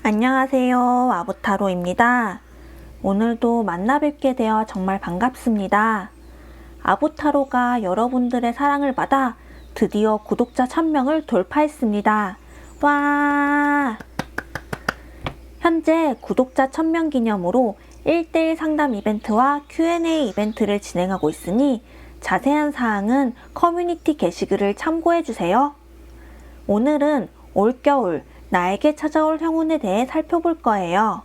안녕하세요. 아보타로입니다. 오늘도 만나 뵙게 되어 정말 반갑습니다. 아보타로가 여러분들의 사랑을 받아 드디어 구독자 1000명을 돌파했습니다. 와! 현재 구독자 1000명 기념으로 1대1 상담 이벤트와 Q&A 이벤트를 진행하고 있으니 자세한 사항은 커뮤니티 게시글을 참고해주세요. 오늘은 올겨울 나에게 찾아올 행운에 대해 살펴볼 거예요.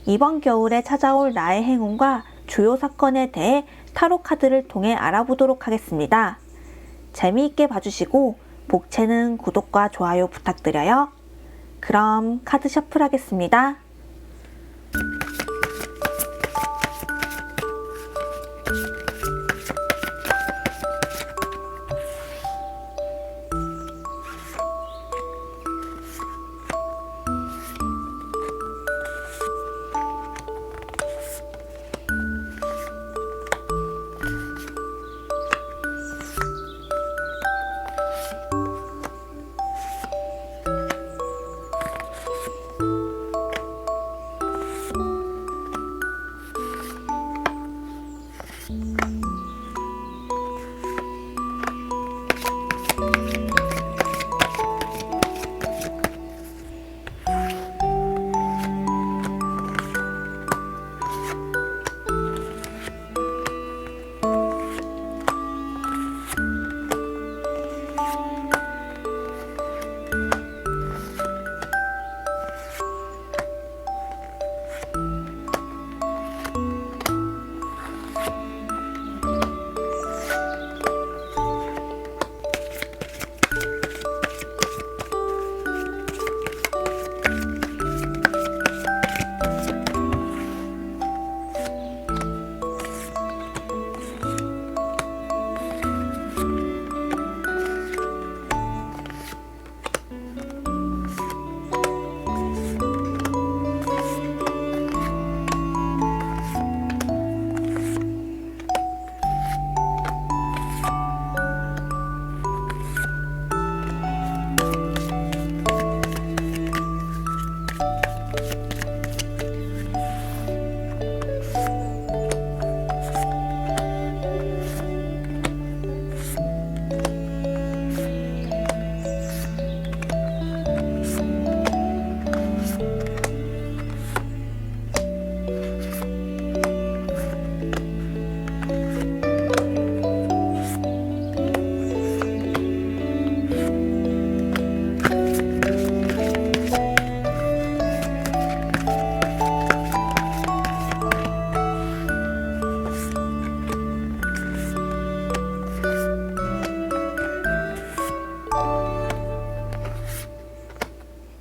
이번 겨울에 찾아올 나의 행운과 주요 사건에 대해 타로 카드를 통해 알아보도록 하겠습니다. 재미있게 봐주시고 복채는 구독과 좋아요 부탁드려요. 그럼 카드 셔플 하겠습니다.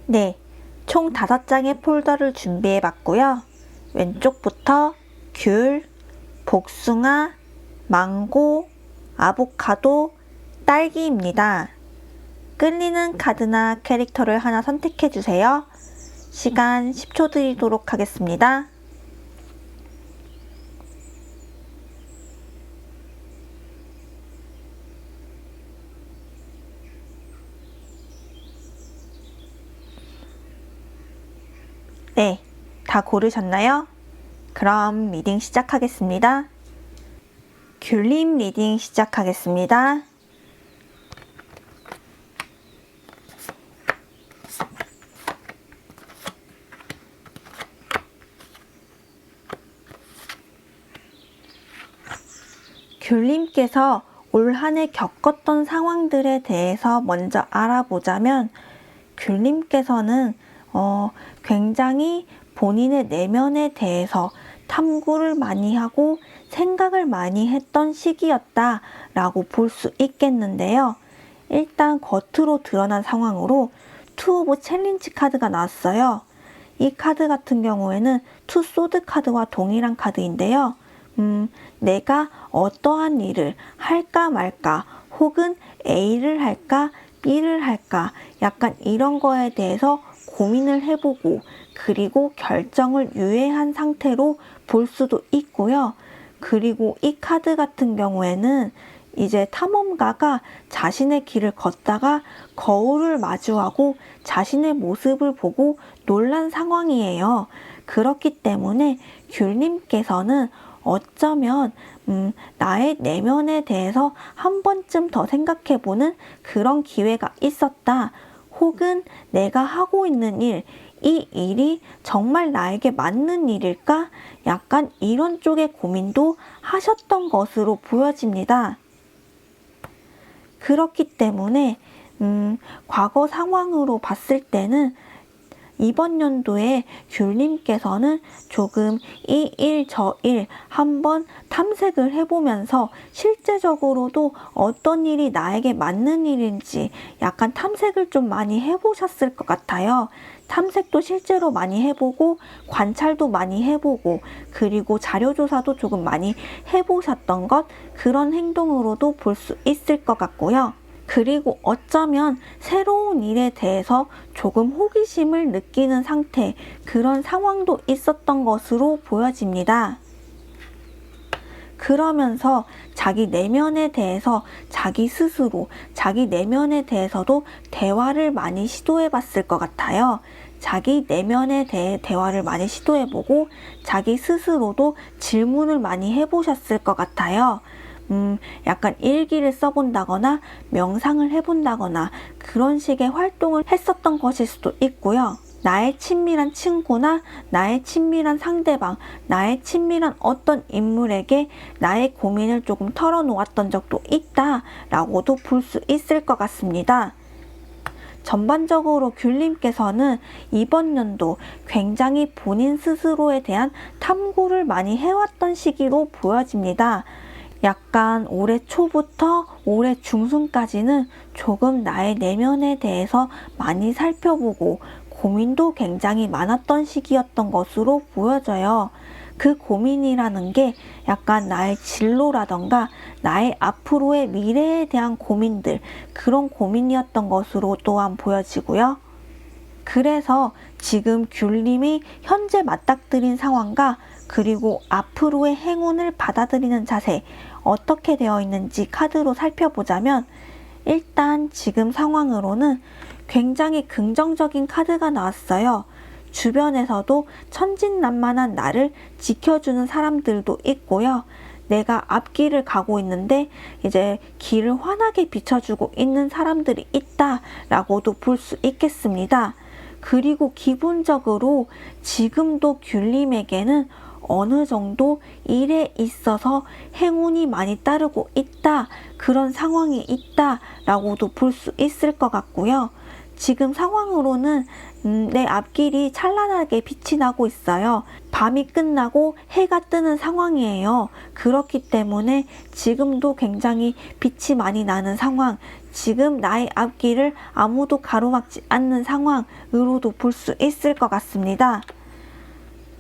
네, 총 5장의 폴더를 준비해 봤고요. 왼쪽부터 귤, 복숭아, 망고, 아보카도, 딸기입니다. 끌리는 카드나 캐릭터를 하나 선택해 주세요. 시간 10초 드리도록 하겠습니다. 네, 다 고르셨나요? 그럼 리딩 시작하겠습니다. 귤님 리딩 시작하겠습니다. 귤님께서 올 한 해 겪었던 상황들에 대해서 먼저 알아보자면 귤님께서는 굉장히 본인의 내면에 대해서 탐구를 많이 하고 생각을 많이 했던 시기였다라고 볼 수 있겠는데요. 일단 겉으로 드러난 상황으로 투 오브 챌린지 카드가 나왔어요. 이 카드 같은 경우에는 투 소드 카드와 동일한 카드인데요. 내가 어떠한 일을 할까 말까 혹은 A를 할까 B를 할까 약간 이런 거에 대해서 고민을 해보고 그리고 결정을 유예한 상태로 볼 수도 있고요. 그리고 이 카드 같은 경우에는 이제 탐험가가 자신의 길을 걷다가 거울을 마주하고 자신의 모습을 보고 놀란 상황이에요. 그렇기 때문에 귤님께서는 어쩌면 나의 내면에 대해서 한 번쯤 더 생각해보는 그런 기회가 있었다. 혹은 내가 하고 있는 일, 이 일이 정말 나에게 맞는 일일까? 약간 이런 쪽의 고민도 하셨던 것으로 보여집니다. 그렇기 때문에 과거 상황으로 봤을 때는 이번 연도에 귤님께서는 조금 이 일 저 일 한번 탐색을 해보면서 실제적으로도 어떤 일이 나에게 맞는 일인지 약간 탐색을 좀 많이 해보셨을 것 같아요. 탐색도 실제로 많이 해보고 관찰도 많이 해보고 그리고 자료조사도 조금 많이 해보셨던 것, 그런 행동으로도 볼 수 있을 것 같고요. 그리고 어쩌면 새로운 일에 대해서 조금 호기심을 느끼는 상태, 그런 상황도 있었던 것으로 보여집니다. 그러면서 자기 내면에 대해서 자기 스스로, 자기 내면에 대해서도 대화를 많이 시도해 봤을 것 같아요. 자기 내면에 대해 대화를 많이 시도해보고 자기 스스로도 질문을 많이 해보셨을 것 같아요. 약간 일기를 써본다거나 명상을 해본다거나 그런 식의 활동을 했었던 것일 수도 있고요. 나의 친밀한 친구나 나의 친밀한 상대방, 나의 친밀한 어떤 인물에게 나의 고민을 조금 털어놓았던 적도 있다라고도 볼 수 있을 것 같습니다. 전반적으로 귤님께서는 이번 연도 굉장히 본인 스스로에 대한 탐구를 많이 해왔던 시기로 보여집니다. 약간 올해 초부터 올해 중순까지는 조금 나의 내면에 대해서 많이 살펴보고 고민도 굉장히 많았던 시기였던 것으로 보여져요. 그 고민이라는 게 약간 나의 진로라던가 나의 앞으로의 미래에 대한 고민들, 그런 고민이었던 것으로 또한 보여지고요. 그래서 지금 귤님이 현재 맞닥뜨린 상황과 그리고 앞으로의 행운을 받아들이는 자세, 어떻게 되어 있는지 카드로 살펴보자면, 일단 지금 상황으로는 굉장히 긍정적인 카드가 나왔어요. 주변에서도 천진난만한 나를 지켜주는 사람들도 있고요. 내가 앞길을 가고 있는데 이제 길을 환하게 비춰주고 있는 사람들이 있다라고도 볼 수 있겠습니다. 그리고 기본적으로 지금도 귤님에게는 어느 정도 일에 있어서 행운이 많이 따르고 있다, 그런 상황이 있다라고도 볼 수 있을 것 같고요. 지금 상황으로는 내 앞길이 찬란하게 빛이 나고 있어요. 밤이 끝나고 해가 뜨는 상황이에요. 그렇기 때문에 지금도 굉장히 빛이 많이 나는 상황, 지금 나의 앞길을 아무도 가로막지 않는 상황으로도 볼 수 있을 것 같습니다.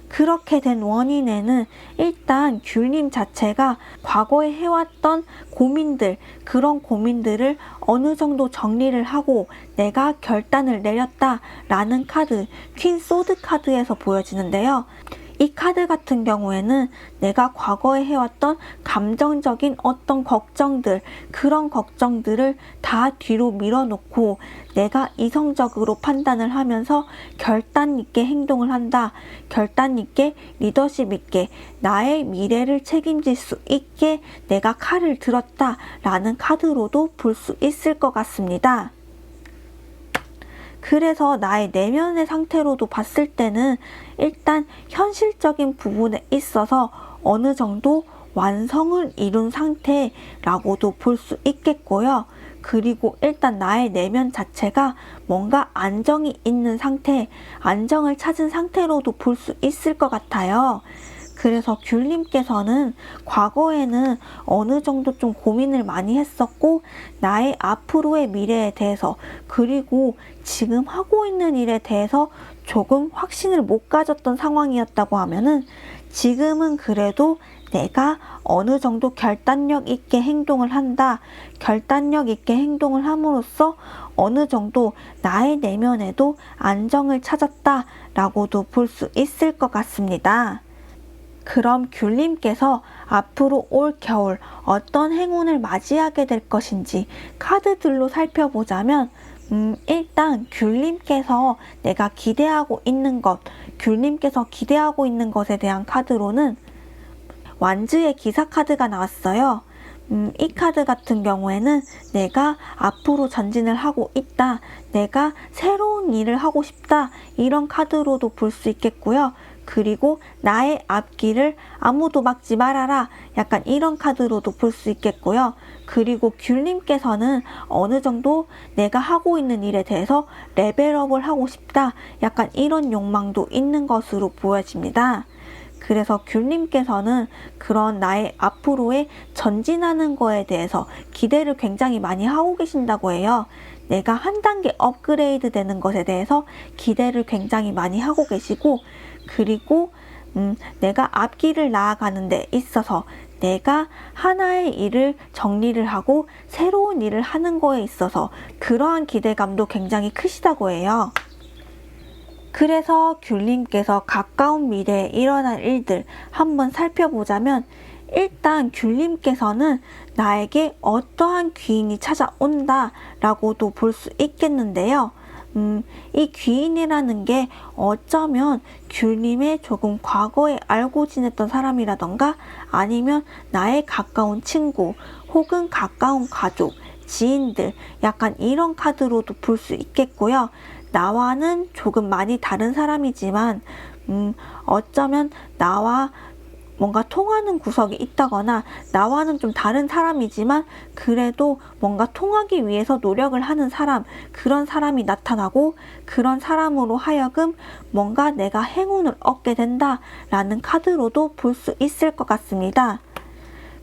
그렇게 된 원인에는 일단 귤님 자체가 과거에 해왔던 고민들, 그런 고민들을 어느 정도 정리를 하고 내가 결단을 내렸다라는 카드, 퀸 소드 카드에서 보여지는데요. 이 카드 같은 경우에는 내가 과거에 해왔던 감정적인 어떤 걱정들, 그런 걱정들을 다 뒤로 밀어놓고 내가 이성적으로 판단을 하면서 결단 있게 행동을 한다. 결단 있게, 리더십 있게, 나의 미래를 책임질 수 있게 내가 칼을 들었다 라는 카드로도 볼 수 있을 것 같습니다. 그래서 나의 내면의 상태로도 봤을 때는 일단 현실적인 부분에 있어서 어느 정도 완성을 이룬 상태라고도 볼 수 있겠고요. 그리고 일단 나의 내면 자체가 뭔가 안정이 있는 상태, 안정을 찾은 상태로도 볼 수 있을 것 같아요. 그래서 귤님께서는 과거에는 어느 정도 좀 고민을 많이 했었고 나의 앞으로의 미래에 대해서 그리고 지금 하고 있는 일에 대해서 조금 확신을 못 가졌던 상황이었다고 하면은 지금은 그래도 내가 어느 정도 결단력 있게 행동을 한다. 결단력 있게 행동을 함으로써 어느 정도 나의 내면에도 안정을 찾았다 라고도 볼 수 있을 것 같습니다. 그럼 귤님께서 앞으로 올 겨울 어떤 행운을 맞이하게 될 것인지 카드들로 살펴보자면 일단 귤님께서 내가 기대하고 있는 것, 귤님께서 기대하고 있는 것에 대한 카드로는 완즈의 기사 카드가 나왔어요. 이 카드 같은 경우에는 내가 앞으로 전진을 하고 있다, 내가 새로운 일을 하고 싶다, 이런 카드로도 볼 수 있겠고요. 그리고 나의 앞길을 아무도 막지 말아라, 약간 이런 카드로도 볼 수 있겠고요. 그리고 귤님께서는 어느 정도 내가 하고 있는 일에 대해서 레벨업을 하고 싶다, 약간 이런 욕망도 있는 것으로 보여집니다. 그래서 귤님께서는 그런 나의 앞으로의 전진하는 거에 대해서 기대를 굉장히 많이 하고 계신다고 해요. 내가 한 단계 업그레이드 되는 것에 대해서 기대를 굉장히 많이 하고 계시고, 그리고 내가 앞길을 나아가는 데 있어서 내가 하나의 일을 정리를 하고 새로운 일을 하는 거에 있어서 그러한 기대감도 굉장히 크시다고 해요. 그래서 귤님께서 가까운 미래에 일어날 일들 한번 살펴보자면, 일단 귤님께서는 나에게 어떠한 귀인이 찾아온다 라고도 볼 수 있겠는데요. 이 귀인이라는 게 어쩌면 귤님의 조금 과거에 알고 지냈던 사람이라던가 아니면 나의 가까운 친구 혹은 가까운 가족, 지인들, 약간 이런 카드로도 볼 수 있겠고요. 나와는 조금 많이 다른 사람이지만 어쩌면 나와 뭔가 통하는 구석이 있다거나 나와는 좀 다른 사람이지만 그래도 뭔가 통하기 위해서 노력을 하는 사람, 그런 사람이 나타나고 그런 사람으로 하여금 뭔가 내가 행운을 얻게 된다라는 카드로도 볼 수 있을 것 같습니다.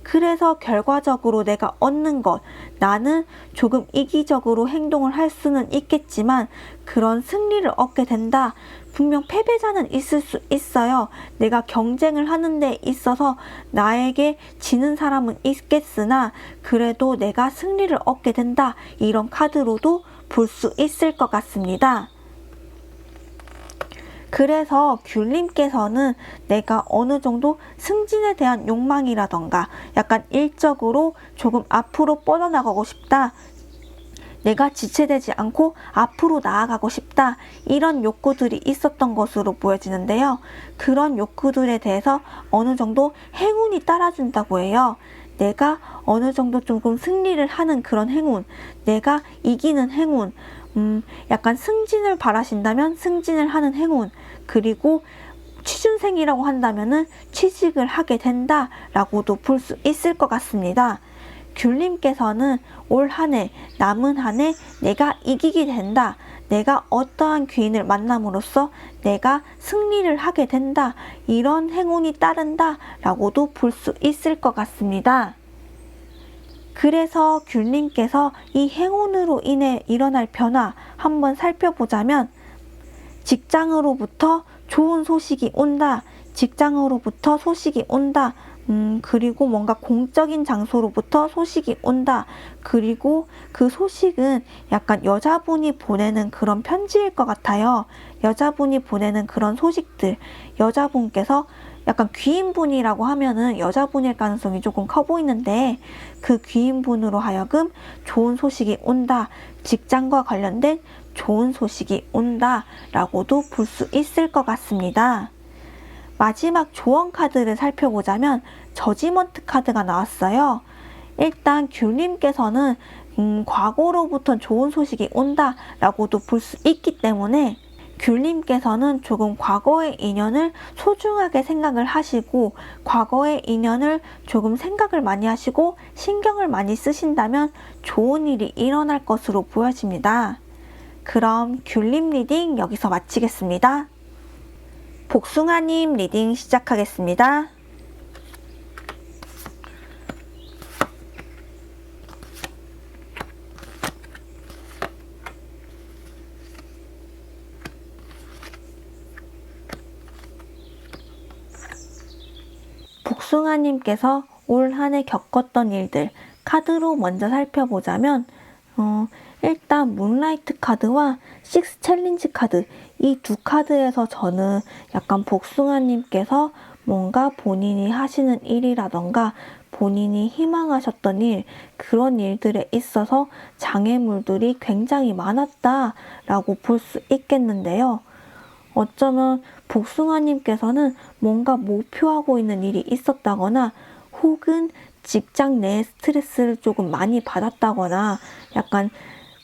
그래서 결과적으로 내가 얻는 것, 나는 조금 이기적으로 행동을 할 수는 있겠지만 그런 승리를 얻게 된다. 분명 패배자는 있을 수 있어요. 내가 경쟁을 하는 데 있어서 나에게 지는 사람은 있겠으나 그래도 내가 승리를 얻게 된다. 이런 카드로도 볼 수 있을 것 같습니다. 그래서 귤님께서는 내가 어느 정도 승진에 대한 욕망이라던가 약간 일적으로 조금 앞으로 뻗어나가고 싶다, 내가 지체되지 않고 앞으로 나아가고 싶다, 이런 욕구들이 있었던 것으로 보여지는데요. 그런 욕구들에 대해서 어느 정도 행운이 따라준다고 해요. 내가 어느 정도 조금 승리를 하는 그런 행운, 내가 이기는 행운, 약간 승진을 바라신다면 승진을 하는 행운, 그리고 취준생이라고 한다면은 취직을 하게 된다라고도 볼 수 있을 것 같습니다. 귤님께서는 올 한 해, 남은 한 해 내가 이기게 된다, 내가 어떠한 귀인을 만남으로써 내가 승리를 하게 된다, 이런 행운이 따른다 라고도 볼 수 있을 것 같습니다. 그래서 귤님께서 이 행운으로 인해 일어날 변화 한번 살펴보자면, 직장으로부터 좋은 소식이 온다, 직장으로부터 소식이 온다, 그리고 뭔가 공적인 장소로부터 소식이 온다, 그리고 그 소식은 약간 여자분이 보내는 그런 편지일 것 같아요. 여자분이 보내는 그런 소식들, 여자분께서 약간 귀인분이라고 하면은 여자분일 가능성이 조금 커 보이는데 그 귀인분으로 하여금 좋은 소식이 온다, 직장과 관련된 좋은 소식이 온다 라고도 볼 수 있을 것 같습니다. 마지막 조언 카드를 살펴보자면 저지먼트 카드가 나왔어요. 일단 귤님께서는 과거로부터 좋은 소식이 온다 라고도 볼 수 있기 때문에 귤님께서는 조금 과거의 인연을 소중하게 생각을 하시고 과거의 인연을 조금 생각을 많이 하시고 신경을 많이 쓰신다면 좋은 일이 일어날 것으로 보여집니다. 그럼 귤님 리딩 여기서 마치겠습니다. 복숭아님 리딩 시작하겠습니다. 복숭아님께서 올 한 해 겪었던 일들 카드로 먼저 살펴보자면 일단 문라이트 카드와 식스 챌린지 카드, 이 두 카드에서 저는 약간 복숭아님께서 뭔가 본인이 하시는 일이라던가 본인이 희망하셨던 일, 그런 일들에 있어서 장애물들이 굉장히 많았다라고 볼 수 있겠는데요. 어쩌면 복숭아님께서는 뭔가 목표하고 있는 일이 있었다거나 혹은 직장 내 스트레스를 조금 많이 받았다거나 약간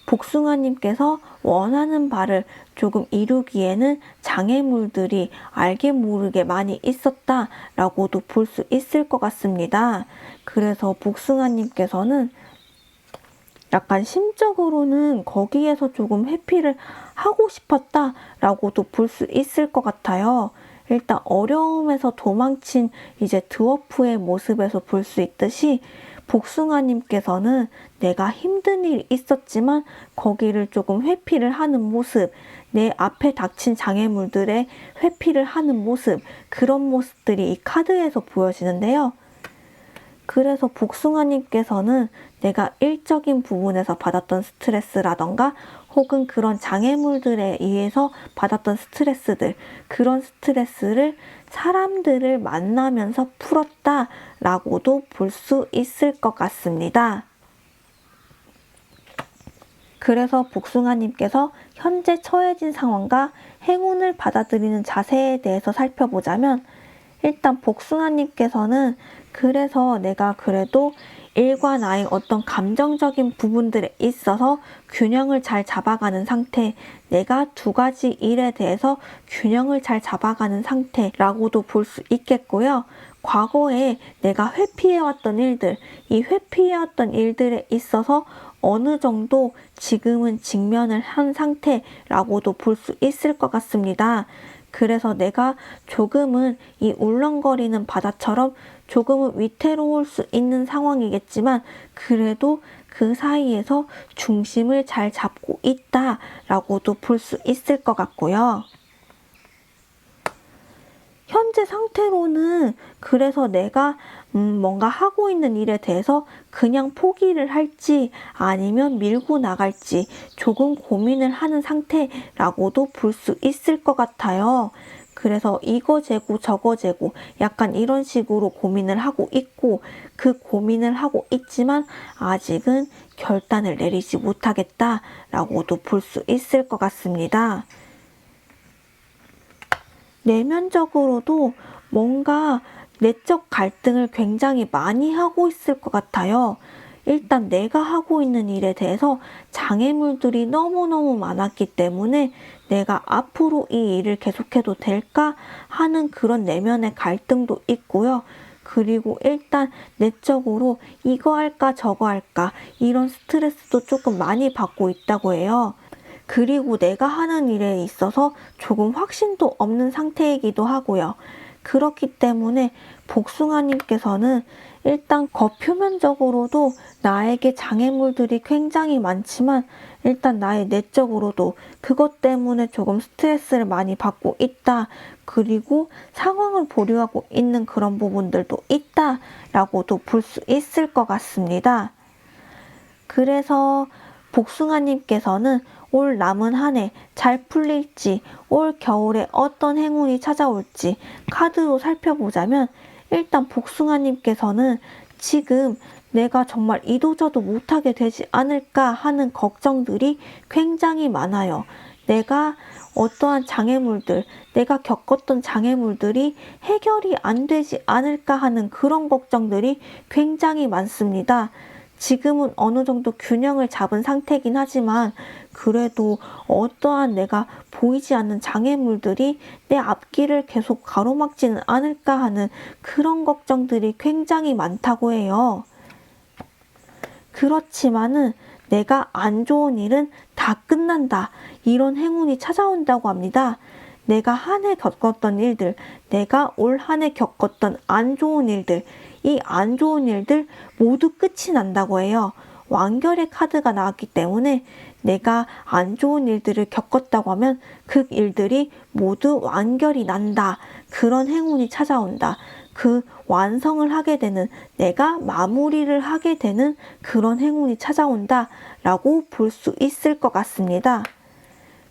복숭아님께서 원하는 바를 조금 이루기에는 장애물들이 알게 모르게 많이 있었다라고도 볼 수 있을 것 같습니다. 그래서 복숭아님께서는 약간 심적으로는 거기에서 조금 회피를 하고 싶었다라고도 볼 수 있을 것 같아요. 일단 어려움에서 도망친 이제 드워프의 모습에서 볼 수 있듯이 복숭아님께서는 내가 힘든 일이 있었지만 거기를 조금 회피를 하는 모습, 내 앞에 닥친 장애물들의 회피를 하는 모습, 그런 모습들이 이 카드에서 보여지는데요. 그래서 복숭아님께서는 내가 일적인 부분에서 받았던 스트레스라던가 혹은 그런 장애물들에 의해서 받았던 스트레스들, 그런 스트레스를 사람들을 만나면서 풀었다라고도 볼 수 있을 것 같습니다. 그래서 복숭아님께서 현재 처해진 상황과 행운을 받아들이는 자세에 대해서 살펴보자면 일단 복숭아님께서는 그래서 내가 그래도 일과 나의 어떤 감정적인 부분들에 있어서 균형을 잘 잡아가는 상태, 내가 두 가지 일에 대해서 균형을 잘 잡아가는 상태라고도 볼 수 있겠고요. 과거에 내가 회피해왔던 일들, 이 회피해왔던 일들에 있어서 어느 정도 지금은 직면을 한 상태라고도 볼 수 있을 것 같습니다. 그래서 내가 조금은 이 울렁거리는 바다처럼 조금은 위태로울 수 있는 상황이겠지만 그래도 그 사이에서 중심을 잘 잡고 있다라고도 볼 수 있을 것 같고요. 현재 상태로는 그래서 내가 뭔가 하고 있는 일에 대해서 그냥 포기를 할지 아니면 밀고 나갈지 조금 고민을 하는 상태라고도 볼 수 있을 것 같아요. 그래서 이거 재고 저거 재고 약간 이런 식으로 고민을 하고 있고 그 고민을 하고 있지만 아직은 결단을 내리지 못하겠다라고도 볼 수 있을 것 같습니다. 내면적으로도 뭔가 내적 갈등을 굉장히 많이 하고 있을 것 같아요. 일단 내가 하고 있는 일에 대해서 장애물들이 너무너무 많았기 때문에 내가 앞으로 이 일을 계속해도 될까 하는 그런 내면의 갈등도 있고요. 그리고 일단 내적으로 이거 할까 저거 할까 이런 스트레스도 조금 많이 받고 있다고 해요. 그리고 내가 하는 일에 있어서 조금 확신도 없는 상태이기도 하고요. 그렇기 때문에 복숭아님께서는 일단 겉표면적으로도 나에게 장애물들이 굉장히 많지만 일단 나의 내적으로도 그것 때문에 조금 스트레스를 많이 받고 있다. 그리고 상황을 보류하고 있는 그런 부분들도 있다라고도 볼 수 있을 것 같습니다. 그래서 복숭아님께서는 올 남은 한 해 잘 풀릴지, 올 겨울에 어떤 행운이 찾아올지 카드로 살펴보자면 일단 복숭아님께서는 지금 내가 정말 이도저도 못하게 되지 않을까 하는 걱정들이 굉장히 많아요. 내가 어떠한 장애물들, 내가 겪었던 장애물들이 해결이 안 되지 않을까 하는 그런 걱정들이 굉장히 많습니다. 지금은 어느 정도 균형을 잡은 상태이긴 하지만 그래도 어떠한 내가 보이지 않는 장애물들이 내 앞길을 계속 가로막지는 않을까 하는 그런 걱정들이 굉장히 많다고 해요. 그렇지만은 내가 안 좋은 일은 다 끝난다. 이런 행운이 찾아온다고 합니다. 내가 한 해 겪었던 일들, 내가 올 한 해 겪었던 안 좋은 일들, 이 안 좋은 일들 모두 끝이 난다고 해요. 완결의 카드가 나왔기 때문에 내가 안 좋은 일들을 겪었다고 하면 그 일들이 모두 완결이 난다. 그런 행운이 찾아온다. 그 완성을 하게 되는, 내가 마무리를 하게 되는 그런 행운이 찾아온다 라고 볼 수 있을 것 같습니다.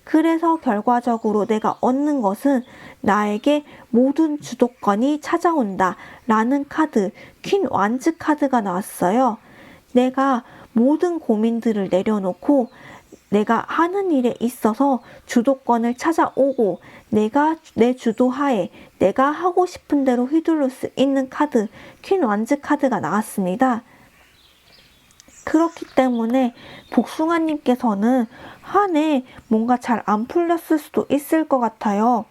그래서 결과적으로 내가 얻는 것은 나에게 모든 주도권이 찾아온다 라는 카드, 퀸 완즈 카드가 나왔어요. 내가 모든 고민들을 내려놓고 내가 하는 일에 있어서 주도권을 찾아오고 내가 내 주도하에 내가 하고 싶은 대로 휘둘릴 수 있는 카드, 퀸 완즈 카드가 나왔습니다. 그렇기 때문에 복숭아님께서는 한 해 뭔가 잘 안 풀렸을 수도 있을 것 같아요.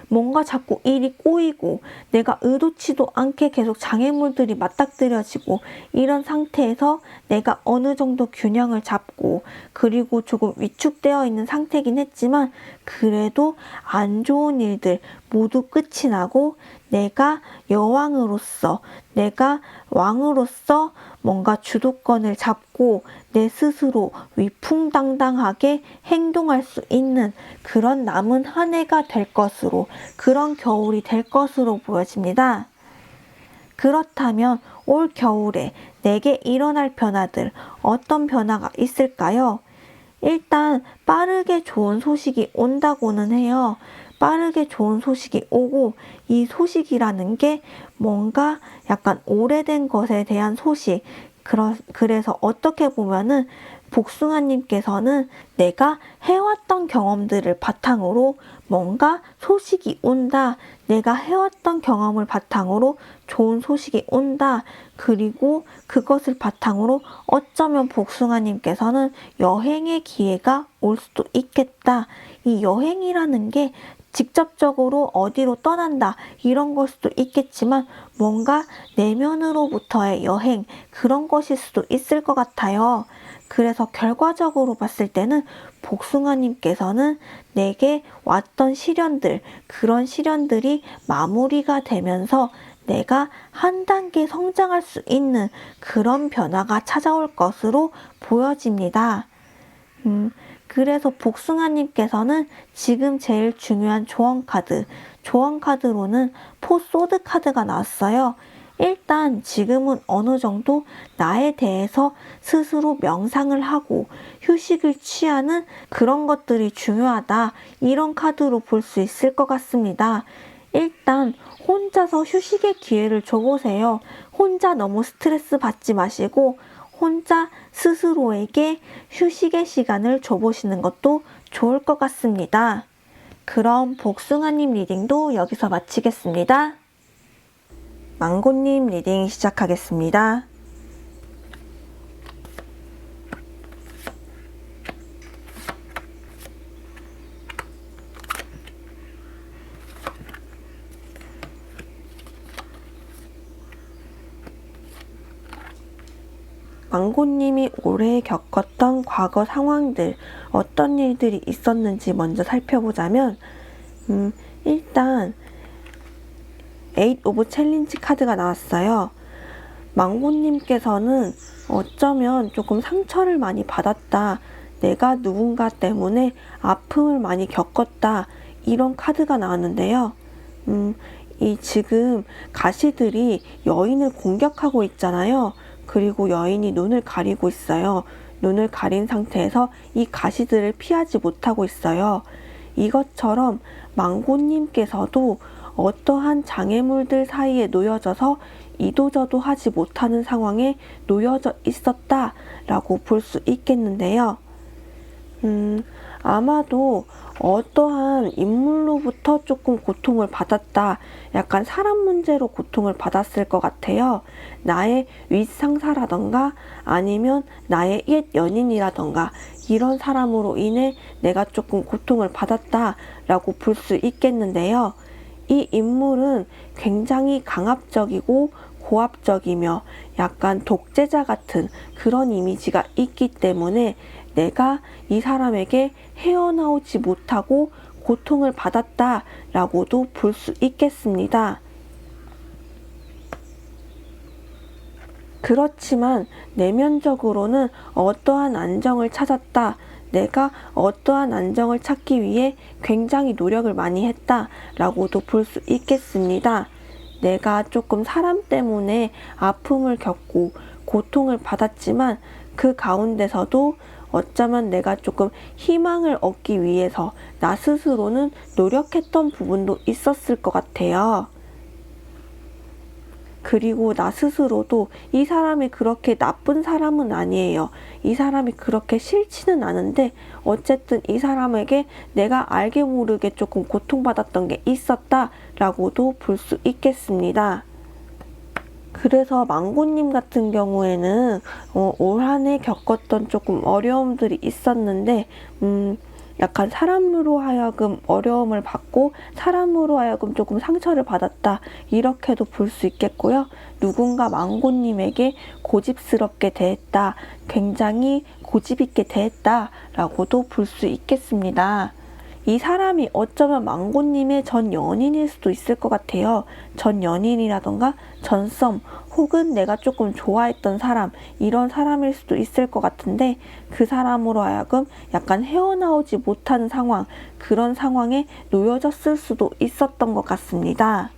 뭔가 자꾸 일이 꼬이고 내가 의도치도 않게 계속 장애물들이 맞닥뜨려지고 이런 상태에서 내가 어느 정도 균형을 잡고 그리고 조금 위축되어 있는 상태이긴 했지만 그래도 안 좋은 일들 모두 끝이 나고 내가 여왕으로서 내가 왕으로서 뭔가 주도권을 잡고 내 스스로 위풍당당하게 행동할 수 있는 그런 남은 한 해가 될 것으로 그런 겨울이 될 것으로 보여집니다. 그렇다면 올 겨울에 내게 일어날 변화들 어떤 변화가 있을까요? 일단 빠르게 좋은 소식이 온다고는 해요. 빠르게 좋은 소식이 오고 이 소식이라는 게 뭔가 약간 오래된 것에 대한 소식. 그래서 어떻게 보면은 복숭아님께서는 내가 해왔던 경험들을 바탕으로 뭔가 소식이 온다. 내가 해왔던 경험을 바탕으로 좋은 소식이 온다. 그리고 그것을 바탕으로 어쩌면 복숭아님께서는 여행의 기회가 올 수도 있겠다. 이 여행이라는 게 직접적으로 어디로 떠난다 이런 걸 수도 있겠지만 뭔가 내면으로부터의 여행 그런 것일 수도 있을 것 같아요. 그래서 결과적으로 봤을 때는 복숭아님께서는 내게 왔던 시련들 그런 시련들이 마무리가 되면서 내가 한 단계 성장할 수 있는 그런 변화가 찾아올 것으로 보여집니다. 그래서 복숭아님께서는 지금 제일 중요한 조언 카드로는 포소드 카드가 나왔어요. 일단 지금은 어느 정도 나에 대해서 스스로 명상을 하고 휴식을 취하는 그런 것들이 중요하다. 이런 카드로 볼 수 있을 것 같습니다. 일단 혼자서 휴식의 기회를 줘보세요. 혼자 너무 스트레스 받지 마시고 혼자 스스로에게 휴식의 시간을 줘보시는 것도 좋을 것 같습니다. 그럼 복숭아님 리딩도 여기서 마치겠습니다. 망고님 리딩 시작하겠습니다. 망고님이 올해 겪었던 과거 상황들, 어떤 일들이 있었는지 먼저 살펴보자면 일단 8 오브 챌린지 카드가 나왔어요. 망고님께서는 어쩌면 조금 상처를 많이 받았다. 내가 누군가 때문에 아픔을 많이 겪었다. 이런 카드가 나왔는데요. 이 지금 가시들이 여인을 공격하고 있잖아요. 그리고 여인이 눈을 가리고 있어요. 눈을 가린 상태에서 이 가시들을 피하지 못하고 있어요. 이것처럼 망고님께서도 어떠한 장애물들 사이에 놓여져서 이도저도 하지 못하는 상황에 놓여져 있었다라고 볼 수 있겠는데요. 아마도 어떠한 인물로부터 조금 고통을 받았다. 약간 사람 문제로 고통을 받았을 것 같아요. 나의 윗상사라던가 아니면 나의 옛 연인이라던가 이런 사람으로 인해 내가 조금 고통을 받았다라고 볼 수 있겠는데요. 이 인물은 굉장히 강압적이고 고압적이며 약간 독재자 같은 그런 이미지가 있기 때문에 내가 이 사람에게 헤어나오지 못하고 고통을 받았다라고도 볼 수 있겠습니다. 그렇지만 내면적으로는 어떠한 안정을 찾았다. 내가 어떠한 안정을 찾기 위해 굉장히 노력을 많이 했다라고도 볼 수 있겠습니다. 내가 조금 사람 때문에 아픔을 겪고 고통을 받았지만 그 가운데서도 어쩌면 내가 조금 희망을 얻기 위해서 나 스스로는 노력했던 부분도 있었을 것 같아요. 그리고 나 스스로도 이 사람이 그렇게 나쁜 사람은 아니에요. 이 사람이 그렇게 싫지는 않은데 어쨌든 이 사람에게 내가 알게 모르게 조금 고통받았던 게 있었다라고도 볼 수 있겠습니다. 그래서 망고님 같은 경우에는 올 한 해 겪었던 조금 어려움들이 있었는데 약간 사람으로 하여금 어려움을 받고 사람으로 하여금 조금 상처를 받았다 이렇게도 볼 수 있겠고요. 누군가 망고님에게 고집스럽게 대했다, 굉장히 고집 있게 대했다 라고도 볼 수 있겠습니다. 이 사람이 어쩌면 망고님의 전 연인일 수도 있을 것 같아요. 전 연인이라던가 전썸 혹은 내가 조금 좋아했던 사람 이런 사람일 수도 있을 것 같은데 그 사람으로 하여금 약간 헤어나오지 못하는 상황 그런 상황에 놓여졌을 수도 있었던 것 같습니다.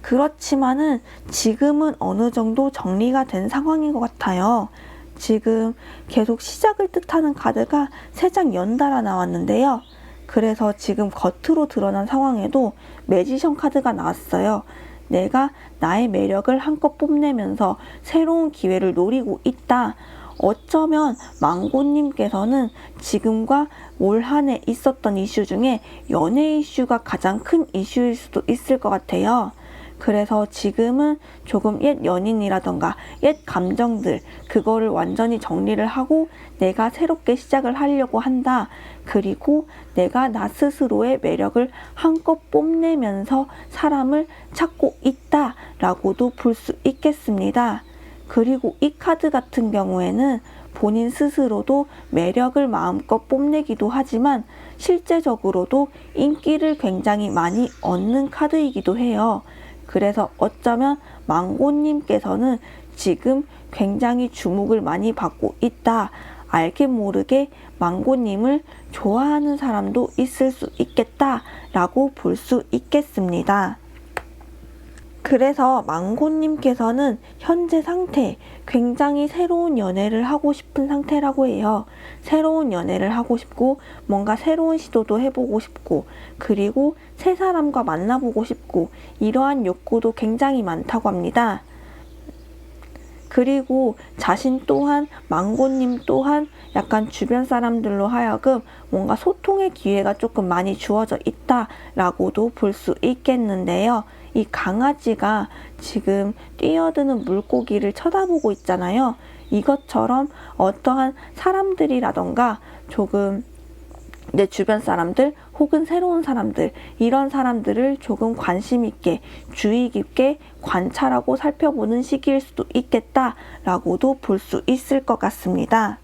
그렇지만은 지금은 어느 정도 정리가 된 상황인 것 같아요. 지금 계속 시작을 뜻하는 카드가 3장 연달아 나왔는데요. 그래서 지금 겉으로 드러난 상황에도 매지션 카드가 나왔어요. 내가 나의 매력을 한껏 뽐내면서 새로운 기회를 노리고 있다. 어쩌면 망고님께서는 지금과 올 한 해 있었던 이슈 중에 연애 이슈가 가장 큰 이슈일 수도 있을 것 같아요. 그래서 지금은 조금 옛 연인이라던가 옛 감정들 그거를 완전히 정리를 하고 내가 새롭게 시작을 하려고 한다. 그리고 내가 나 스스로의 매력을 한껏 뽐내면서 사람을 찾고 있다 라고도 볼 수 있겠습니다. 그리고 이 카드 같은 경우에는 본인 스스로도 매력을 마음껏 뽐내기도 하지만 실제적으로도 인기를 굉장히 많이 얻는 카드이기도 해요. 그래서 어쩌면 망고님께서는 지금 굉장히 주목을 많이 받고 있다. 알게 모르게 망고님을 좋아하는 사람도 있을 수 있겠다라고 볼 수 있겠습니다. 그래서 망고님께서는 현재 상태, 굉장히 새로운 연애를 하고 싶은 상태라고 해요. 새로운 연애를 하고 싶고 뭔가 새로운 시도도 해보고 싶고 그리고 새 사람과 만나보고 싶고 이러한 욕구도 굉장히 많다고 합니다. 그리고 자신 또한 망고님 또한 약간 주변 사람들로 하여금 뭔가 소통의 기회가 조금 많이 주어져 있다라고도 볼 수 있겠는데요. 이 강아지가 지금 뛰어드는 물고기를 쳐다보고 있잖아요. 이것처럼 어떠한 사람들이라던가 조금 내 주변 사람들 혹은 새로운 사람들 이런 사람들을 조금 관심 있게 주의 깊게 관찰하고 살펴보는 시기일 수도 있겠다라고도 볼 수 있을 것 같습니다.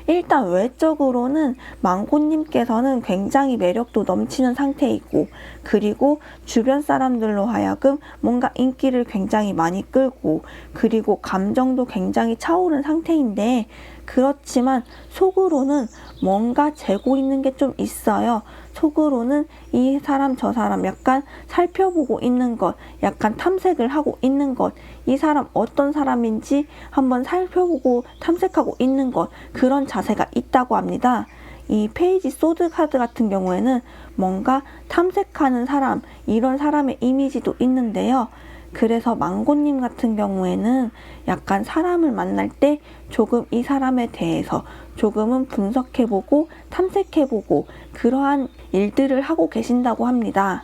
일단 외적으로는 망고님께서는 굉장히 매력도 넘치는 상태이고 그리고 주변 사람들로 하여금 뭔가 인기를 굉장히 많이 끌고 그리고 감정도 굉장히 차오른 상태인데 그렇지만 속으로는 뭔가 재고 있는 게 좀 있어요. 속으로는 이 사람 저 사람 약간 살펴보고 있는 것, 약간 탐색을 하고 있는 것, 이 사람 어떤 사람인지 한번 살펴보고 탐색하고 있는 것, 그런 자세가 있다고 합니다. 이 페이지 소드 카드 같은 경우에는 뭔가 탐색하는 사람, 이런 사람의 이미지도 있는데요. 그래서 망고님 같은 경우에는 약간 사람을 만날 때 조금 이 사람에 대해서 조금은 분석해보고 탐색해보고 그러한 일들을 하고 계신다고 합니다.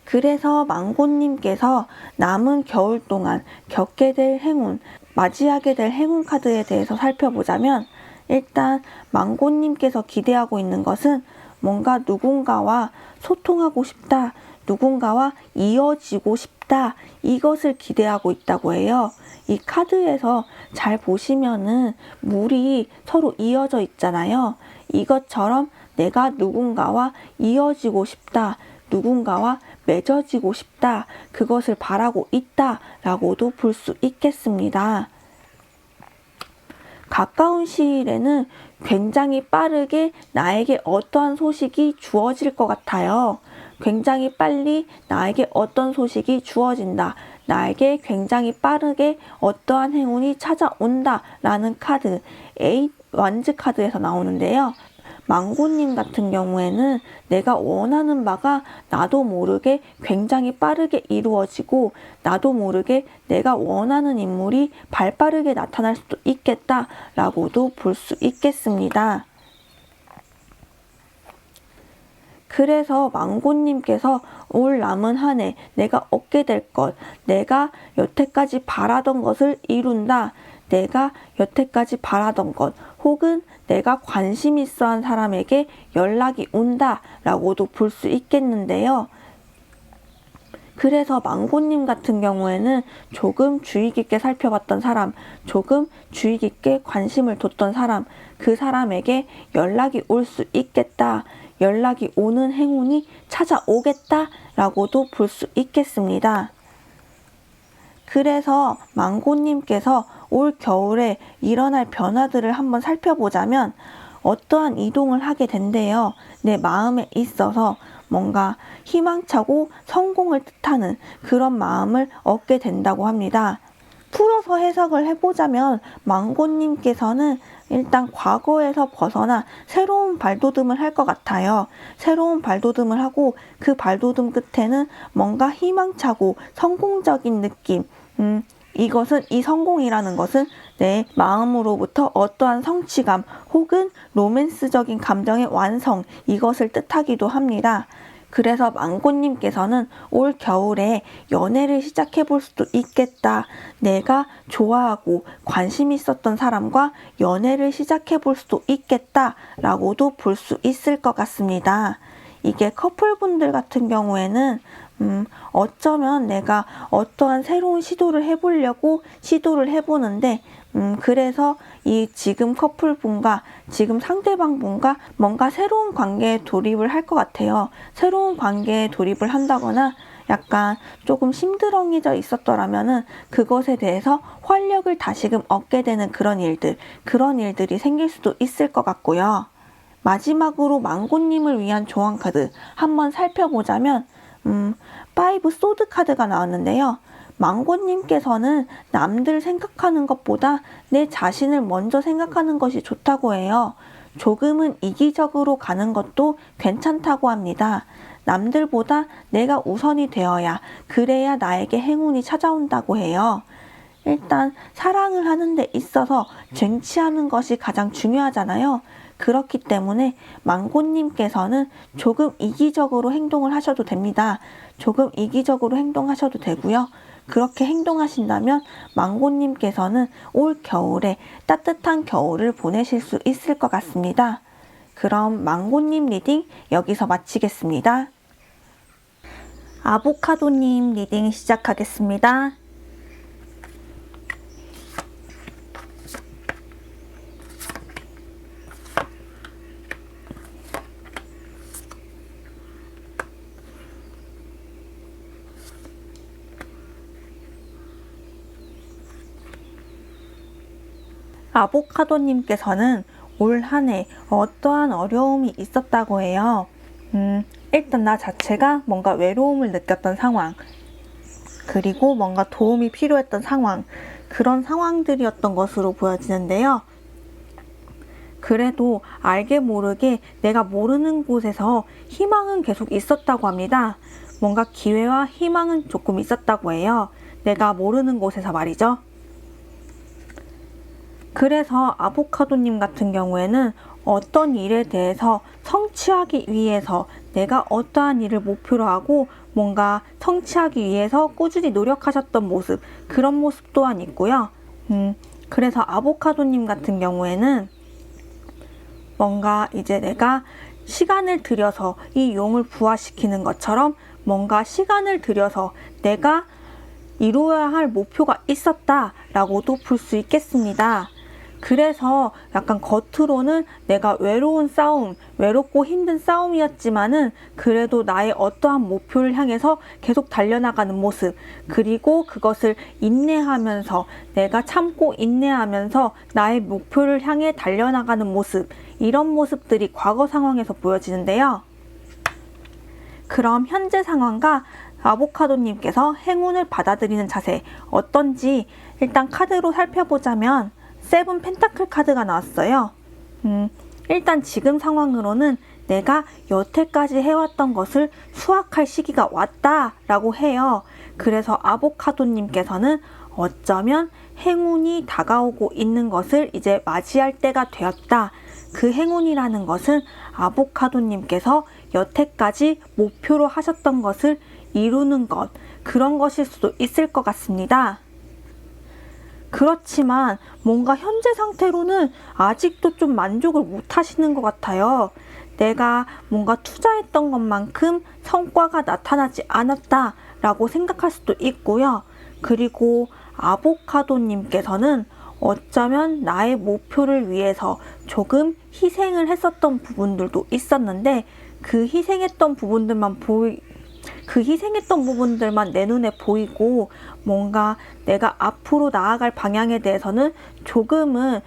그래서 망고님께서 남은 겨울 동안 겪게 될 행운, 맞이하게 될 행운 카드에 대해서 살펴보자면 일단 망고님께서 기대하고 있는 것은 뭔가 누군가와 소통하고 싶다, 누군가와 이어지고 싶다, 이것을 기대하고 있다고 해요. 이 카드에서 잘 보시면은 물이 서로 이어져 있잖아요. 이것처럼 내가 누군가와 이어지고 싶다, 누군가와 맺어지고 싶다, 그것을 바라고 있다 라고도 볼 수 있겠습니다. 가까운 시일에는 굉장히 빠르게 나에게 어떠한 소식이 주어질 것 같아요. 굉장히 빨리 나에게 어떤 소식이 주어진다. 나에게 굉장히 빠르게 어떠한 행운이 찾아온다 라는 카드, 에잇 완즈 카드에서 나오는데요. 망고님 같은 경우에는 내가 원하는 바가 나도 모르게 굉장히 빠르게 이루어지고 나도 모르게 내가 원하는 인물이 발빠르게 나타날 수도 있겠다라고도 볼 수 있겠습니다. 그래서 망고님께서 올 남은 한 해 내가 얻게 될 것, 내가 여태까지 바라던 것을 이룬다, 내가 여태까지 바라던 것, 혹은 내가 관심 있어 한 사람에게 연락이 온다 라고도 볼 수 있겠는데요. 그래서 망고님 같은 경우에는 조금 주의 깊게 살펴봤던 사람, 조금 주의 깊게 관심을 뒀던 사람, 그 사람에게 연락이 올 수 있겠다, 연락이 오는 행운이 찾아오겠다 라고도 볼 수 있겠습니다. 그래서 망고님께서 올 겨울에 일어날 변화들을 한번 살펴보자면 어떠한 이동을 하게 된대요. 내 마음에 있어서 뭔가 희망차고 성공을 뜻하는 그런 마음을 얻게 된다고 합니다. 풀어서 해석을 해보자면 망고님께서는 일단 과거에서 벗어나 새로운 발돋움을 할 것 같아요. 새로운 발돋움을 하고 그 발돋움 끝에는 뭔가 희망차고 성공적인 느낌, 이 성공이라는 것은 내 마음으로부터 어떠한 성취감 혹은 로맨스적인 감정의 완성, 이것을 뜻하기도 합니다. 그래서 망고님께서는 올 겨울에 연애를 시작해 볼 수도 있겠다. 내가 좋아하고 관심 있었던 사람과 연애를 시작해 볼 수도 있겠다 라고도 볼 수 있을 것 같습니다. 이게 커플분들 같은 경우에는 어쩌면 내가 어떠한 새로운 시도를 해보려고 시도를 해보는데 그래서 이 지금 커플분과 지금 상대방분과 뭔가 새로운 관계에 돌입을 할 것 같아요. 새로운 관계에 돌입을 한다거나 약간 조금 심드렁해져 있었더라면은 그것에 대해서 활력을 다시금 얻게 되는 그런 일들이 생길 수도 있을 것 같고요. 마지막으로 망고님을 위한 조언 카드 한번 살펴보자면 5 소드 카드가 나왔는데요. 망고님께서는 남들 생각하는 것보다 내 자신을 먼저 생각하는 것이 좋다고 해요. 조금은 이기적으로 가는 것도 괜찮다고 합니다. 남들보다 내가 우선이 되어야 그래야 나에게 행운이 찾아온다고 해요. 일단 사랑을 하는 데 있어서 쟁취하는 것이 가장 중요하잖아요. 그렇기 때문에 망고님께서는 조금 이기적으로 행동을 하셔도 됩니다. 조금 이기적으로 행동하셔도 되고요. 그렇게 행동하신다면 망고님께서는 올 겨울에 따뜻한 겨울을 보내실 수 있을 것 같습니다. 그럼 망고님 리딩 여기서 마치겠습니다. 아보카도님 리딩 시작하겠습니다. 아보카도님께서는 올 한 해 어떠한 어려움이 있었다고 해요. 일단 나 자체가 뭔가 외로움을 느꼈던 상황, 그리고 뭔가 도움이 필요했던 상황, 그런 상황들이었던 것으로 보여지는데요. 그래도 알게 모르게 내가 모르는 곳에서 희망은 계속 있었다고 합니다. 뭔가 기회와 희망은 조금 있었다고 해요. 내가 모르는 곳에서 말이죠. 그래서 아보카도님 같은 경우에는 어떤 일에 대해서 성취하기 위해서 내가 어떠한 일을 목표로 하고 뭔가 성취하기 위해서 꾸준히 노력하셨던 모습, 그런 모습 또한 있고요. 그래서 아보카도님 같은 경우에는 뭔가 이제 내가 시간을 들여서 이 용을 부화시키는 것처럼 뭔가 시간을 들여서 내가 이루어야 할 목표가 있었다라고도 볼 수 있겠습니다. 그래서 약간 겉으로는 내가 외로운 싸움, 외롭고 힘든 싸움이었지만은 그래도 나의 어떠한 목표를 향해서 계속 달려나가는 모습, 그리고 그것을 인내하면서 내가 참고 인내하면서 나의 목표를 향해 달려나가는 모습, 이런 모습들이 과거 상황에서 보여지는데요. 그럼 현재 상황과 아보카도님께서 행운을 받아들이는 자세 어떤지 일단 카드로 살펴보자면 세븐 펜타클 카드가 나왔어요. 일단 지금 상황으로는 내가 여태까지 해왔던 것을 수확할 시기가 왔다라고 해요. 그래서 아보카도님께서는 어쩌면 행운이 다가오고 있는 것을 이제 맞이할 때가 되었다. 그 행운이라는 것은 아보카도님께서 여태까지 목표로 하셨던 것을 이루는 것, 그런 것일 수도 있을 것 같습니다. 그렇지만 뭔가 현재 상태로는 아직도 좀 만족을 못 하시는 것 같아요. 내가 뭔가 투자했던 것만큼 성과가 나타나지 않았다라고 생각할 수도 있고요. 그리고 아보카도님께서는 어쩌면 나의 목표를 위해서 조금 희생을 했었던 부분들도 있었는데 그 희생했던 부분들만 내 눈에 보이고 뭔가 내가 앞으로 나아갈 방향에 대해서는 조금은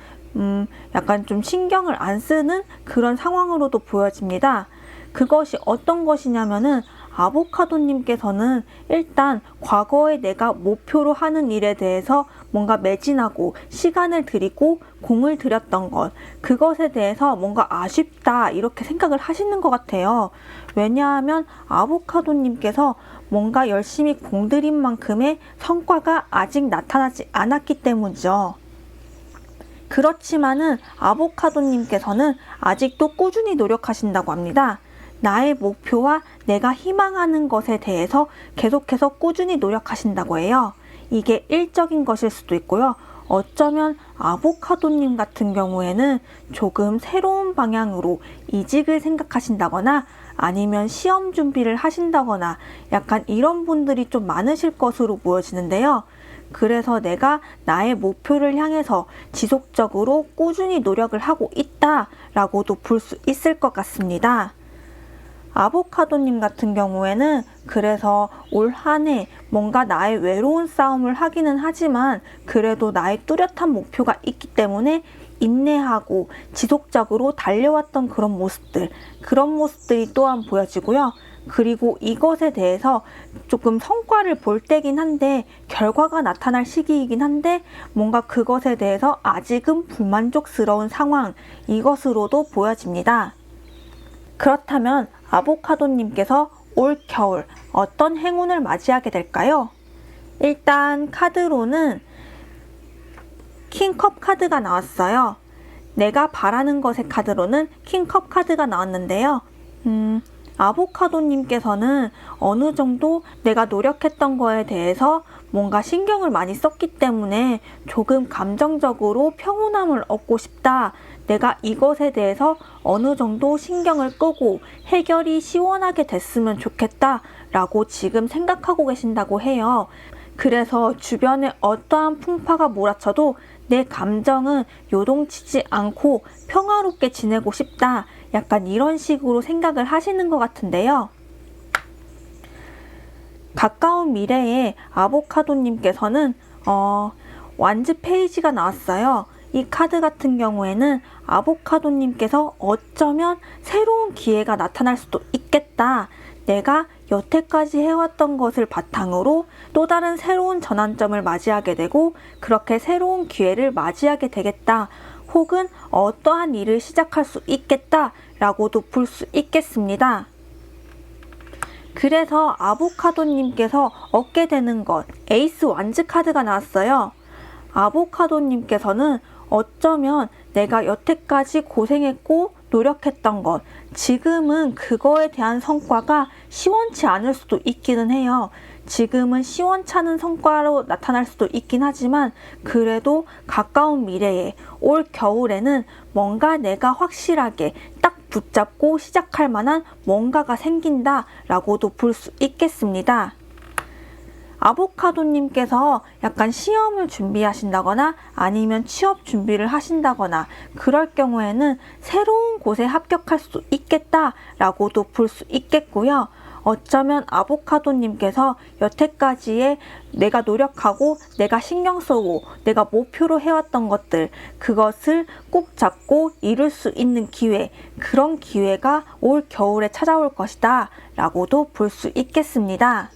약간 좀 신경을 안 쓰는 그런 상황으로도 보여집니다. 그것이 어떤 것이냐면은 아보카도님께서는 일단 과거에 내가 목표로 하는 일에 대해서 뭔가 매진하고 시간을 들이고 공을 들였던 것, 그것에 대해서 뭔가 아쉽다 이렇게 생각을 하시는 것 같아요. 왜냐하면 아보카도님께서 뭔가 열심히 공들인 만큼의 성과가 아직 나타나지 않았기 때문이죠. 그렇지만은 아보카도님께서는 아직도 꾸준히 노력하신다고 합니다. 나의 목표와 내가 희망하는 것에 대해서 계속해서 꾸준히 노력하신다고 해요. 이게 일적인 것일 수도 있고요. 어쩌면 아보카도님 같은 경우에는 조금 새로운 방향으로 이직을 생각하신다거나 아니면 시험 준비를 하신다거나 약간 이런 분들이 좀 많으실 것으로 보여지는데요. 그래서 내가 나의 목표를 향해서 지속적으로 꾸준히 노력을 하고 있다라고도 볼 수 있을 것 같습니다. 아보카도님 같은 경우에는 그래서 올 한 해 뭔가 나의 외로운 싸움을 하기는 하지만 그래도 나의 뚜렷한 목표가 있기 때문에 인내하고 지속적으로 달려왔던 그런 모습들이 또한 보여지고요. 그리고 이것에 대해서 조금 성과를 볼 때긴 한데 결과가 나타날 시기이긴 한데 뭔가 그것에 대해서 아직은 불만족스러운 상황, 이것으로도 보여집니다. 그렇다면 아보카도님께서 올 겨울 어떤 행운을 맞이하게 될까요? 일단 카드로는 킹컵 카드가 나왔어요. 내가 바라는 것의 카드로는 킹컵 카드가 나왔는데요. 아보카도님께서는 어느 정도 내가 노력했던 거에 대해서 뭔가 신경을 많이 썼기 때문에 조금 감정적으로 평온함을 얻고 싶다. 내가 이것에 대해서 어느 정도 신경을 끄고 해결이 시원하게 됐으면 좋겠다 라고 지금 생각하고 계신다고 해요. 그래서 주변에 어떠한 풍파가 몰아쳐도 내 감정은 요동치지 않고 평화롭게 지내고 싶다. 약간 이런 식으로 생각을 하시는 것 같은데요. 가까운 미래에 아보카도님께서는 완즈 페이지가 나왔어요. 이 카드 같은 경우에는 아보카도님께서 어쩌면 새로운 기회가 나타날 수도 있겠다. 내가 여태까지 해왔던 것을 바탕으로 또 다른 새로운 전환점을 맞이하게 되고 그렇게 새로운 기회를 맞이하게 되겠다. 혹은 어떠한 일을 시작할 수 있겠다 라고도 볼 수 있겠습니다. 그래서 아보카도님께서 얻게 되는 것, 에이스 완즈 카드가 나왔어요. 아보카도님께서는 어쩌면 내가 여태까지 고생했고 노력했던 것, 지금은 그거에 대한 성과가 시원치 않을 수도 있기는 해요. 지금은 시원찮은 성과로 나타날 수도 있긴 하지만 그래도 가까운 미래에 올 겨울에는 뭔가 내가 확실하게 딱 붙잡고 시작할 만한 뭔가가 생긴다 라고도 볼 수 있겠습니다. 아보카도님께서 약간 시험을 준비하신다거나 아니면 취업 준비를 하신다거나 그럴 경우에는 새로운 곳에 합격할 수 있겠다 라고도 볼 수 있겠고요. 어쩌면 아보카도님께서 여태까지의 내가 노력하고 내가 신경 쓰고 내가 목표로 해왔던 것들, 그것을 꼭 잡고 이룰 수 있는 기회, 그런 기회가 올 겨울에 찾아올 것이다 라고도 볼 수 있겠습니다.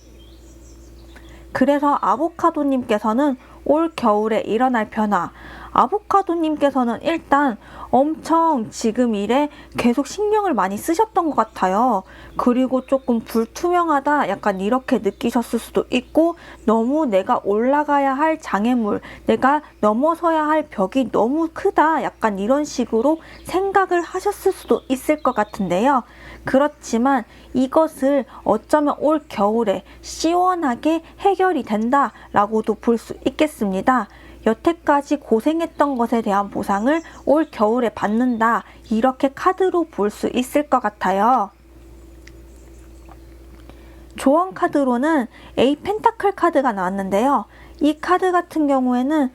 그래서 아보카도님께서는 올 겨울에 일어날 변화, 아보카도님께서는 일단 엄청 지금 일에 계속 신경을 많이 쓰셨던 것 같아요. 그리고 조금 불투명하다 약간 이렇게 느끼셨을 수도 있고, 너무 내가 올라가야 할 장애물, 내가 넘어서야 할 벽이 너무 크다 약간 이런 식으로 생각을 하셨을 수도 있을 것 같은데요. 그렇지만 이것을 어쩌면 올 겨울에 시원하게 해결이 된다라고도 볼 수 있겠습니다. 여태까지 고생했던 것에 대한 보상을 올 겨울에 받는다, 이렇게 카드로 볼 수 있을 것 같아요. 조언 카드로는 에이 펜타클 카드가 나왔는데요. 이 카드 같은 경우에는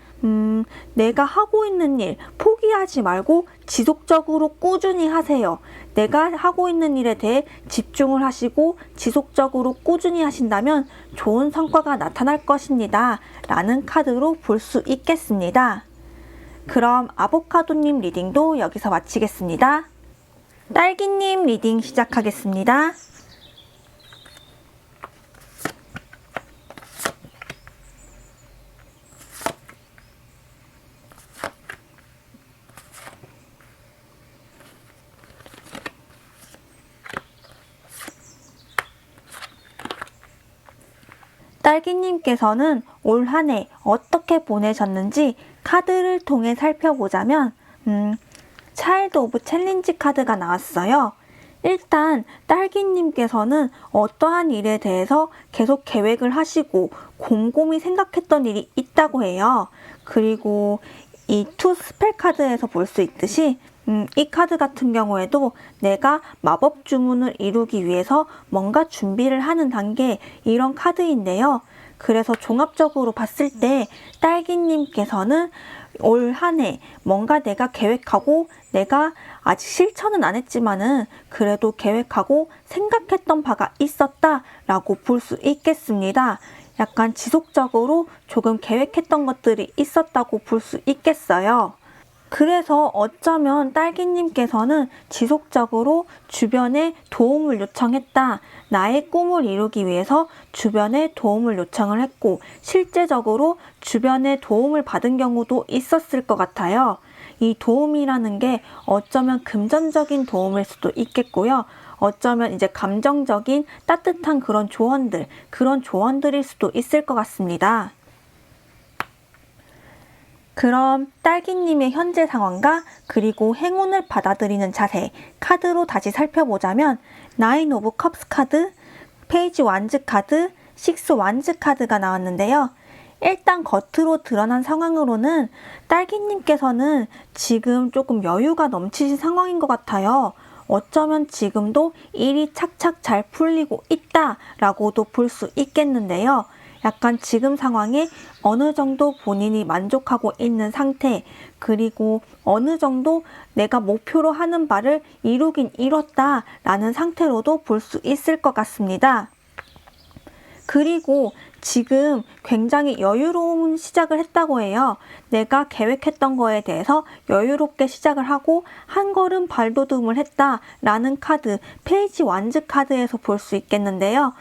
내가 하고 있는 일 포기하지 말고 지속적으로 꾸준히 하세요. 내가 하고 있는 일에 대해 집중을 하시고 지속적으로 꾸준히 하신다면 좋은 성과가 나타날 것입니다. 라는 카드로 볼 수 있겠습니다. 그럼 아보카도님 리딩도 여기서 마치겠습니다. 딸기님 리딩 시작하겠습니다. 딸기님께서는 올 한 해 어떻게 보내셨는지 카드를 통해 살펴보자면 차일드 오브 챌린지 카드가 나왔어요. 일단 딸기님께서는 어떠한 일에 대해서 계속 계획을 하시고 곰곰이 생각했던 일이 있다고 해요. 그리고 이 투 스펠 카드에서 볼 수 있듯이 이 카드 같은 경우에도 내가 마법 주문을 이루기 위해서 뭔가 준비를 하는 단계, 이런 카드인데요. 그래서 종합적으로 봤을 때 딸기님께서는 올 한 해 뭔가 내가 계획하고, 내가 아직 실천은 안 했지만은 그래도 계획하고 생각했던 바가 있었다라고 볼 수 있겠습니다. 약간 지속적으로 조금 계획했던 것들이 있었다고 볼 수 있겠어요. 그래서 어쩌면 딸기님께서는 지속적으로 주변에 도움을 요청했다. 나의 꿈을 이루기 위해서 주변에 도움을 요청을 했고, 실제적으로 주변에 도움을 받은 경우도 있었을 것 같아요. 이 도움이라는 게 어쩌면 금전적인 도움일 수도 있겠고요. 어쩌면 이제 감정적인 따뜻한 그런 조언들일 수도 있을 것 같습니다. 그럼 딸기님의 현재 상황과 그리고 행운을 받아들이는 자세, 카드로 다시 살펴보자면 나인 오브 컵스 카드, 페이지 완즈 카드, 식스 완즈 카드가 나왔는데요. 일단 겉으로 드러난 상황으로는 딸기님께서는 지금 조금 여유가 넘치신 상황인 것 같아요. 어쩌면 지금도 일이 착착 잘 풀리고 있다라고도 볼 수 있겠는데요. 약간 지금 상황에 어느 정도 본인이 만족하고 있는 상태, 그리고 어느 정도 내가 목표로 하는 바를 이루긴 이뤘다라는 상태로도 볼 수 있을 것 같습니다. 그리고 지금 굉장히 여유로운 시작을 했다고 해요. 내가 계획했던 거에 대해서 여유롭게 시작을 하고 한 걸음 발돋움을 했다라는 카드, 페이지 완즈 카드에서 볼 수 있겠는데요.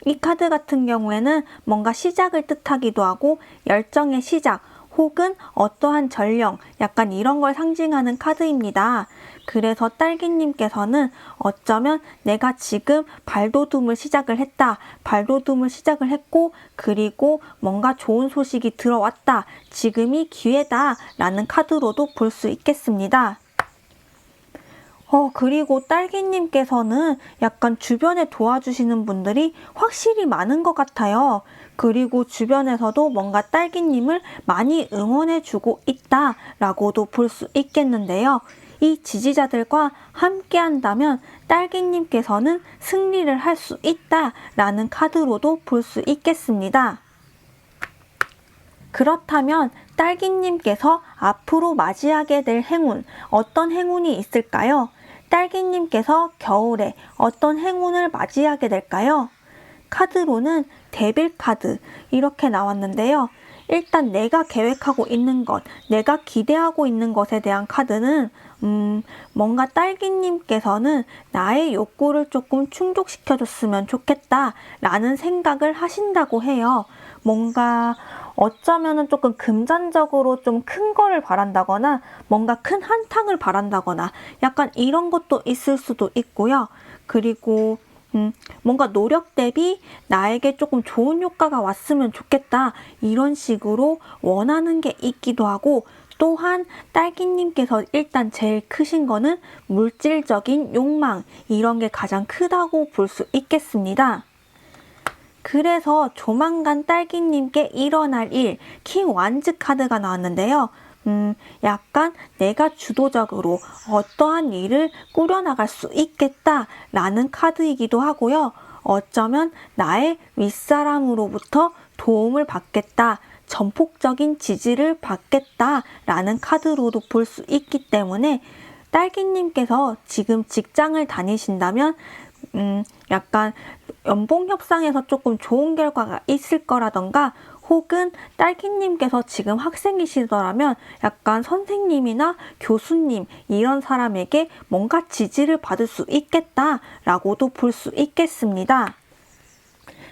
이 카드 같은 경우에는 뭔가 시작을 뜻하기도 하고 열정의 시작 혹은 어떠한 전령, 약간 이런 걸 상징하는 카드입니다. 그래서 딸기님께서는 어쩌면 내가 지금 발돋움을 시작을 했고, 그리고 뭔가 좋은 소식이 들어왔다, 지금이 기회다 라는 카드로도 볼 수 있겠습니다. 그리고 딸기님께서는 약간 주변에 도와주시는 분들이 확실히 많은 것 같아요. 그리고 주변에서도 뭔가 딸기님을 많이 응원해주고 있다라고도 볼 수 있겠는데요. 이 지지자들과 함께 한다면 딸기님께서는 승리를 할 수 있다라는 카드로도 볼 수 있겠습니다. 그렇다면 딸기님께서 앞으로 맞이하게 될 행운, 어떤 행운이 있을까요? 딸기님께서 겨울에 어떤 행운을 맞이하게 될까요? 카드로는 데빌 카드 이렇게 나왔는데요. 일단 내가 계획하고 있는 것, 내가 기대하고 있는 것에 대한 카드는 뭔가 딸기님께서는 나의 욕구를 조금 충족시켜줬으면 좋겠다 라는 생각을 하신다고 해요. 뭔가 어쩌면은 조금 금전적으로 좀 큰 거를 바란다거나 뭔가 큰 한탕을 바란다거나 약간 이런 것도 있을 수도 있고요. 그리고 뭔가 노력 대비 나에게 조금 좋은 효과가 왔으면 좋겠다 이런 식으로 원하는 게 있기도 하고, 또한 딸기님께서 일단 제일 크신 거는 물질적인 욕망, 이런 게 가장 크다고 볼 수 있겠습니다. 그래서 조만간 딸기님께 일어날 일, 킹 완즈 카드가 나왔는데요. 약간 내가 주도적으로 어떠한 일을 꾸려나갈 수 있겠다라는 카드이기도 하고요. 어쩌면 나의 윗사람으로부터 도움을 받겠다, 전폭적인 지지를 받겠다라는 카드로도 볼 수 있기 때문에 딸기님께서 지금 직장을 다니신다면 약간 연봉 협상에서 조금 좋은 결과가 있을 거라던가, 혹은 딸기님께서 지금 학생이시더라면 약간 선생님이나 교수님 이런 사람에게 뭔가 지지를 받을 수 있겠다라고도 볼 수 있겠습니다.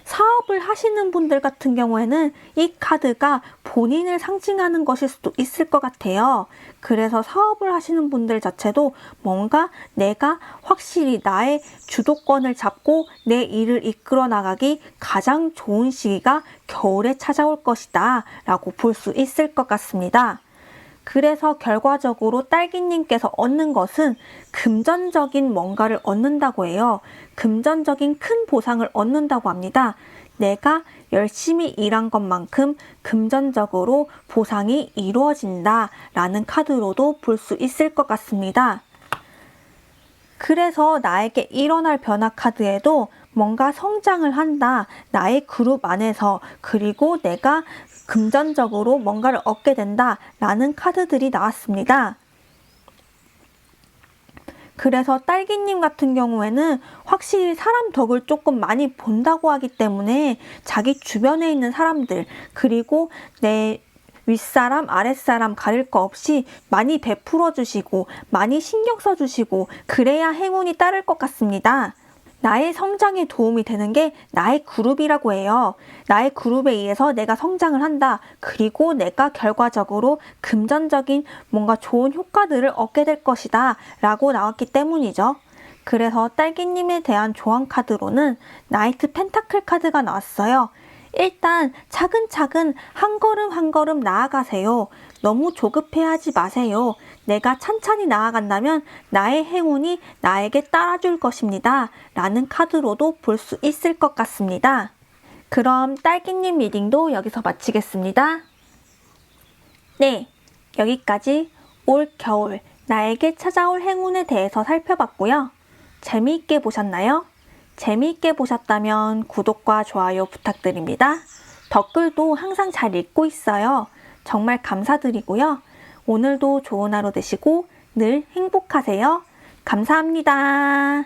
사업을 하시는 분들 같은 경우에는 이 카드가 본인을 상징하는 것일 수도 있을 것 같아요. 그래서 사업을 하시는 분들 자체도 뭔가 내가 확실히 나의 주도권을 잡고 내 일을 이끌어 나가기 가장 좋은 시기가 겨울에 찾아올 것이다 라고 볼 수 있을 것 같습니다. 그래서 결과적으로 딸기님께서 얻는 것은 금전적인 뭔가를 얻는다고 해요. 금전적인 큰 보상을 얻는다고 합니다. 내가 열심히 일한 것만큼 금전적으로 보상이 이루어진다 라는 카드로도 볼 수 있을 것 같습니다. 그래서 나에게 일어날 변화 카드에도 뭔가 성장을 한다, 나의 그룹 안에서, 그리고 내가 금전적으로 뭔가를 얻게 된다 라는 카드들이 나왔습니다. 그래서 딸기님 같은 경우에는 확실히 사람 덕을 조금 많이 본다고 하기 때문에 자기 주변에 있는 사람들, 그리고 내 윗사람, 아랫사람 가릴 거 없이 많이 베풀어 주시고 많이 신경 써 주시고 그래야 행운이 따를 것 같습니다. 나의 성장에 도움이 되는 게 나의 그룹이라고 해요. 나의 그룹에 의해서 내가 성장을 한다. 그리고 내가 결과적으로 금전적인 뭔가 좋은 효과들을 얻게 될 것이다 라고 나왔기 때문이죠. 그래서 딸기님에 대한 조언 카드로는 나이트 펜타클 카드가 나왔어요. 일단 차근차근 한 걸음 한 걸음 나아가세요. 너무 조급해하지 마세요. 내가 찬찬히 나아간다면 나의 행운이 나에게 따라줄 것입니다 라는 카드로도 볼 수 있을 것 같습니다. 그럼 딸기님 리딩도 여기서 마치겠습니다. 네, 여기까지 올 겨울 나에게 찾아올 행운에 대해서 살펴봤고요. 재미있게 보셨나요? 재미있게 보셨다면 구독과 좋아요 부탁드립니다. 댓글도 항상 잘 읽고 있어요. 정말 감사드리고요. 오늘도 좋은 하루 되시고 늘 행복하세요. 감사합니다.